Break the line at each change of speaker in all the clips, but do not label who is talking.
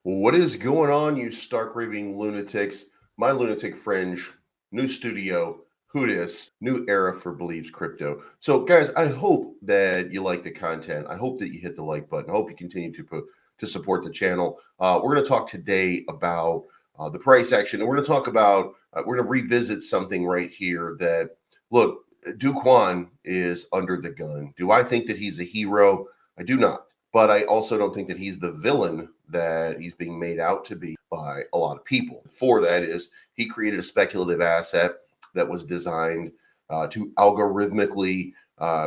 What is going on, you stark raving lunatics? My lunatic fringe, new studio, who dis, new era for Believes Crypto. So, guys, I hope that you like the content. I hope that you hit the like button. I hope you continue to support the channel. We're going to talk today about the price action, and we're going to talk about we're going to revisit something right here. That look, Do Kwon is under the gun. Do I think that he's a hero? I do not. But I also don't think that he's the villain that he's being made out to be by a lot of people. For that is he created a speculative asset that was designed to algorithmically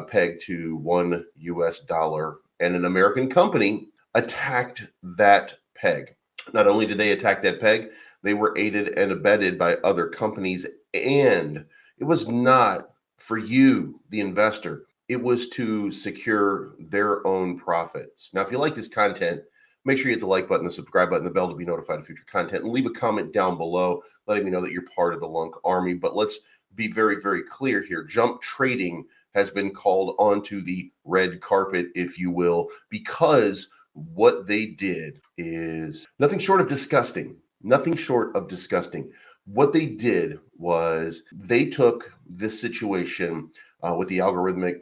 peg to $1, and an American company attacked that peg. Not only did they attack that peg, they were aided and abetted by other companies, and it was not for you, the investor. It was to secure their own profits. Now, if you like this content, make sure you hit the like button, the subscribe button, the bell to be notified of future content, and leave a comment down below letting me know that you're part of the Lunc Army. But let's be very, very clear here. Jump trading has been called onto the red carpet, if you will, because what they did is nothing short of disgusting. Nothing short of disgusting. What they did was they took this situation with the algorithmic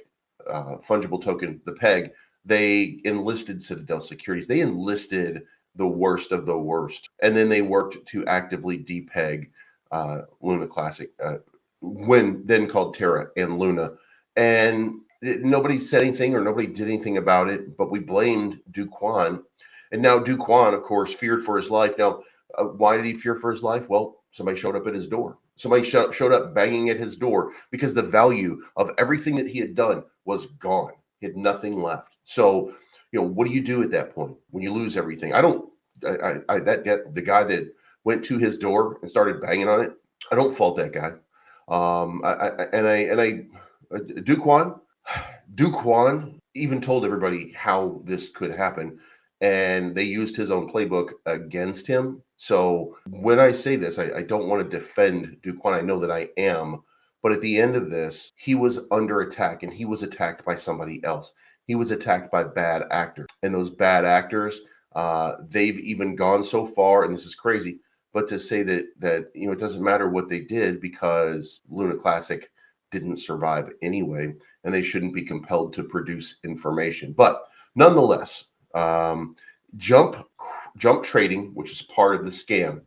fungible token, the PEG. They enlisted Citadel Securities. They enlisted the worst of the worst. And then they worked to actively depeg Luna Classic, when then called Terra and Luna. And nobody said anything or nobody did anything about it, but we blamed Do Kwon. And now Do Kwon, of course, feared for his life. Now, why did he fear for his life? Well, somebody showed up at his door. Somebody showed up banging at his door because the value of everything that he had done was gone. He had nothing left. So, what do you do at that point when you lose everything? The guy that went to his door and started banging on it, I don't fault that guy. Do Kwon even told everybody how this could happen, and they used his own playbook against him. So when I say this, I don't want to defend Do Kwon. I know that I am. But at the end of this, he was under attack, and he was attacked by somebody else. He was attacked by bad actors. And those bad actors, they've even gone so far, and this is crazy, but to say that it doesn't matter what they did because Luna Classic didn't survive anyway, and they shouldn't be compelled to produce information. But nonetheless, Jump Trading, which is part of the scam,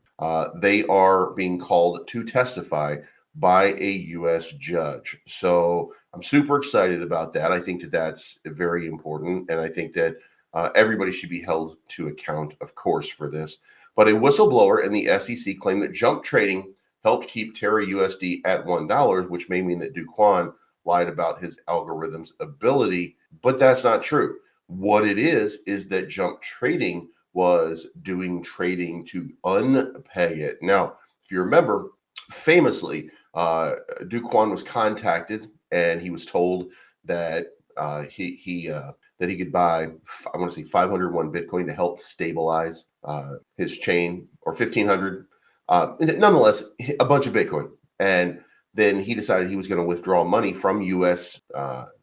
they are being called to testify by a U.S. judge. So I'm super excited about that. I think that that's very important, and I think that everybody should be held to account, of course, for this. But a whistleblower in the SEC claimed that Jump Trading helped keep Terra USD at $1, which may mean that Do Kwon lied about his algorithm's ability, but that's not true. What it is that Jump Trading was doing trading to unpeg it. Now, if you remember, famously, Do Kwon was contacted and he was told that he could buy, I want to say 501 Bitcoin to help stabilize his chain, or 1,500. Nonetheless, a bunch of Bitcoin. And then he decided he was going to withdraw money from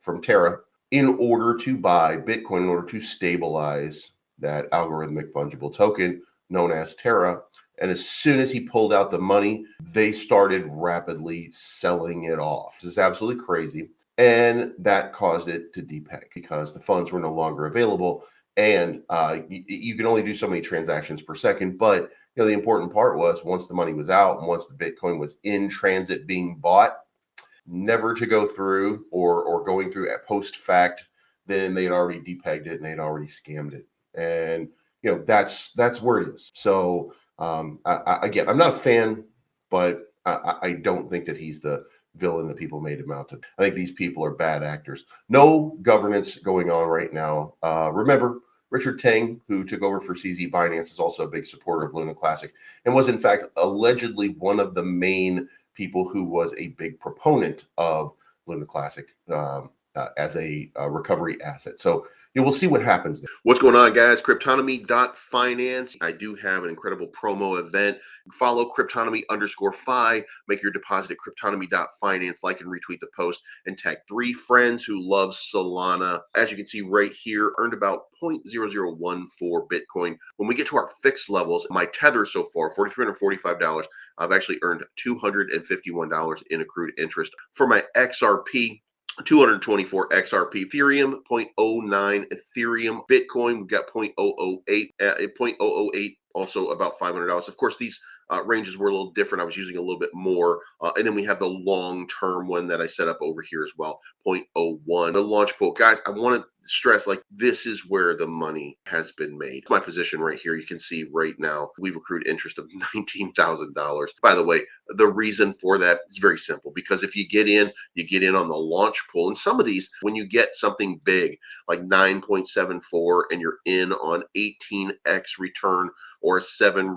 from Terra in order to buy Bitcoin, in order to stabilize that algorithmic fungible token known as Terra. And as soon as he pulled out the money, they started rapidly selling it off. This is absolutely crazy. And that caused it to depeg because the funds were no longer available. And you can only do so many transactions per second. But the important part was once the money was out and once the Bitcoin was in transit being bought, never to go through or going through at post fact, then they had already depegged it and they'd already scammed it. And that's where it is. So again, I'm not a fan, but I don't think that he's the villain that people made him out to. I think these people are bad actors. No governance going on right now. Remember, Richard Tang, who took over for CZ Binance, is also a big supporter of Luna Classic and was in fact allegedly one of the main people who was a big proponent of Luna Classic. as a recovery asset. So we'll see what happens. What's going on, guys? Cryptonomy.finance. I do have an incredible promo event. Follow Cryptonomy_fi. Make your deposit at Cryptonomy.finance. Like and retweet the post and tag 3 friends who love Solana. As you can see right here, earned about 0.0014 Bitcoin. When we get to our fixed levels, my tether so far, $4,345, I've actually earned $251 in accrued interest. For my XRP, 224 XRP, Ethereum 0.09, Ethereum, Bitcoin, we've got 0.008, 0.008, also about $500. Of course, these ranges were a little different. I was using a little bit more. And then we have the long-term one that I set up over here as well, 0.01. The launch pool. Guys, I want to stress, like, this is where the money has been made. My position right here, you can see right now, we've accrued interest of $19,000. By the way, the reason for that is very simple, because if you get in on the launch pool. And some of these, when you get something big like 9.74 and you're in on 18x return or a 7%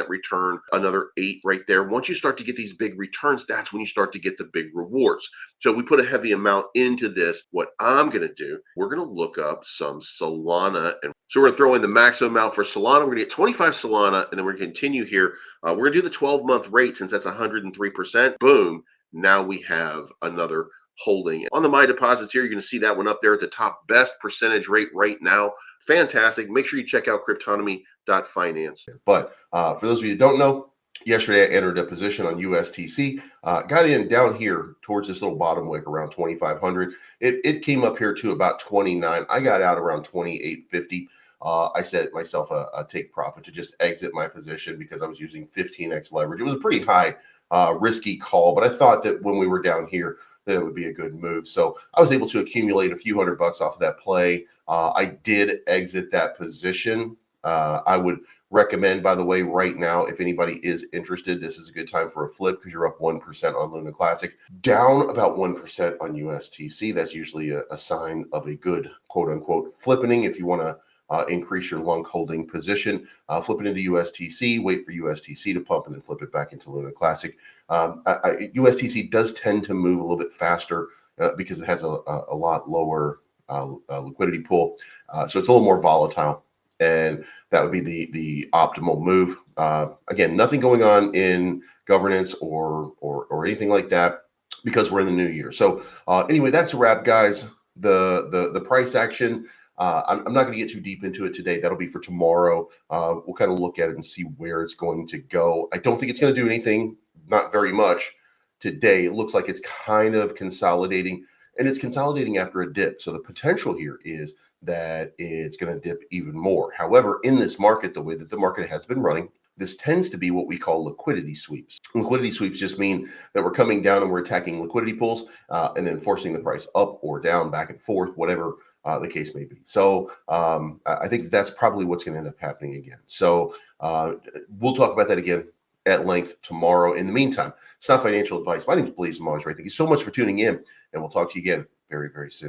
return, another 8 right there. Once you start to get these big returns, that's when you start to get the big rewards. So we put a heavy amount into this. What I'm going to do, we're going to look up some Solana. And so we're going to throw in the maximum amount for Solana. We're going to get 25 Solana, and then we're going to continue here. We're going to do the 12-month rate since that's 103%. Boom. Now we have another holding. On the My Deposits here, you're going to see that one up there at the top. Best percentage rate right now. Fantastic. Make sure you check out Cryptonomy.finance. But for those of you who don't know, yesterday I entered a position on USTC, got in down here towards this little bottom wick around 2,500. It came up here to about 29. I got out around 28.50. I set myself a take profit to just exit my position because I was using 15x leverage. It was a pretty high risky call, but I thought that when we were down here, that it would be a good move. So I was able to accumulate a few $100 off of that play. I did exit that position. I would recommend, by the way, right now, if anybody is interested, this is a good time for a flip because you're up 1% on Luna Classic, down about 1% on USTC. That's usually a sign of a good quote unquote flippening. If you want to increase your long holding position, flip it into USTC, wait for USTC to pump, and then flip it back into Luna Classic. USTC does tend to move a little bit faster because it has a lot lower liquidity pool. So it's a little more volatile, and that would be the optimal move. Again, nothing going on in governance or anything like that because we're in the new year. So anyway, that's a wrap, guys. The price action, I'm not going to get too deep into it today. That'll be for tomorrow. We'll kind of look at it and see where it's going to go. I don't think it's going to do anything, not very much today. It looks like it's kind of consolidating, and it's consolidating after a dip. So the potential here is that it's going to dip even more. However, in this market, the way that the market has been running, this tends to be what we call liquidity sweeps. Liquidity sweeps just mean that we're coming down and we're attacking liquidity pools and then forcing the price up or down, back and forth, whatever the case may be. So I think that's probably what's going to end up happening again. So we'll talk about that again at length tomorrow. In the meantime, it's not financial advice. My name is Blaze Mars, right? Thank you so much for tuning in, and we'll talk to you again very, very soon.